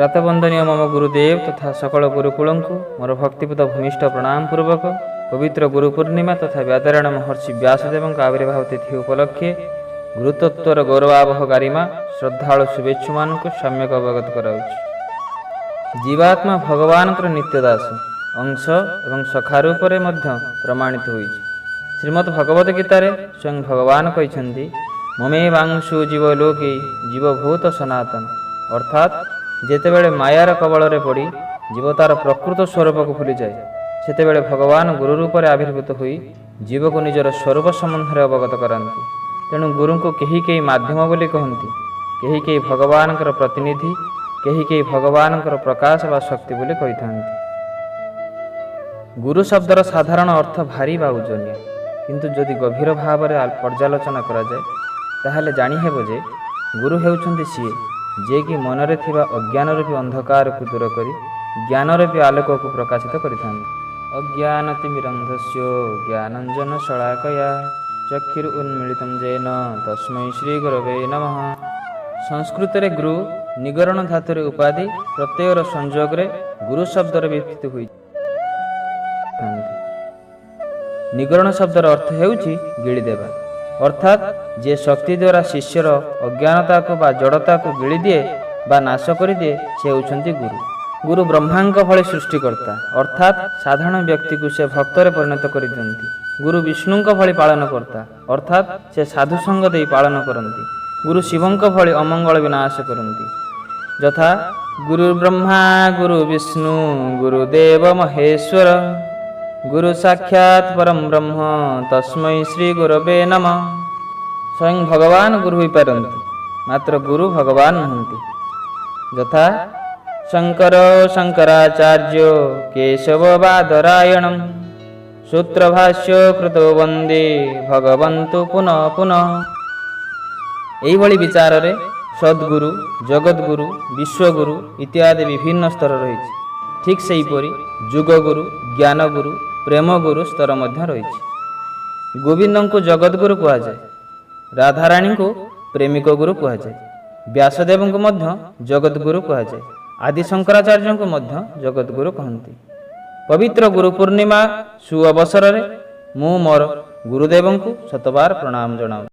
प्रातवंदनीय मम गुरुदेव तथा सकल गुरुकुल मोर भक्तिपूत भूमिष्ठ प्रणाम पूर्वक पवित्र गुरु पूर्णिमा तथा व्यादरण महर्षि व्यासदेव आविर्भाव तिथि उपलक्षे गुरुतत्वर गौरवावह गारिमा श्रद्धालु शुभेच्छु मान सम्यक अवगत कराउछि। जीवात्मा भगवान नित्यदास अंश एवं सखा रूप प्रमाणित होइछि। श्रीमद् भगवत गीतार स्वयं भगवान कहते ममे वांशु जीव लोके जीवभूत सनातन अर्थात जेतेबेले मायार कबल पड़ी जीव तार प्रकृत स्वरूप को भूली जाए सेतेबेले भगवान गुरु रूप में आविर्भूत होई जीव को निजर स्वरूप संबंध में अवगत कराती। तेणु गुरु को कहीं माध्यम बोली कहती, कहीं भगवान प्रतिनिधि, कहीं भगवान प्रकाश व शक्ति बोली कही था। गुरु शब्दर साधारण अर्थ भारी व ओजनिया, किंतु जदि गभीर भाव में पर्यालोचना करा जाए ताहले जानी हेबो जे गुरु हेउछन्ति सीए जे कि मनरे थिबा अज्ञान रूपी अंधकार को दूर करी ज्ञान रूपी आलोक को प्रकाशित करिथाନ୍ତି। अज्ञानतिमिरन्धस्य ज्ञानंजन शलाकया चक्षुर उन्मीलितं येन तस्मै श्री गुरवे नमः। संस्कृत रे गुरु निगरण धातुर उपाधि प्रत्ययर संयोग रे गुरु शब्दर व्युत्पत्ति हुई। निगरण शब्दर अर्थ हेउछि गिळी देवा, अर्थात जे शक्ति द्वारा शिष्यर अज्ञानता को बा जड़ता को गिली दिए बा नाश कर दिए से होउछन्ति गुरु। गुरु ब्रह्मांक भली सृष्टिकर्ता अर्थात साधारण व्यक्ति को से भक्तरे परिणत कर दियंती। गुरु विष्णुंक भली पालन करता अर्थात से साधु संग दे पालन करती। गुरु शिवंक भली अमंगल विनाश करती। यथा गुरु ब्रह्मा गुरु विष्णु गुरुदेव महेश्वर गुरु साक्षात परम ब्रह्म तस्मै श्री गुरवे नमः। स्वयं भगवान गुरु हो पारती मात्र गुरु भगवान नहंती। यथा शंकर शंकराचार्य केशव बादरायणं सूत्रभाष्य कृतो वंदे भगवन्तु पुनः पुनः। एही भली विचार रे सद्गुरु जगद्गुरु विश्वगुरु इत्यादि विभिन्न स्तर रही। ठीक सेहीपरि जुगगुरु ज्ञानगुरु प्रेमगुरु स्तर मध्य रही। गोविंद को जगद्गुरु कहा जाए, राधाराणी को प्रेमिक गुरु कहा जाए, व्यासदेव को मध्य जगद्गुरु कहा जाए, आदि शंकराचार्य को मध्य जगद्गुरु कहती। पवित्र गुरु पूर्णिमा सु अवसर में मु मोर गुरुदेव को शतबार प्रणाम जनाऊँ।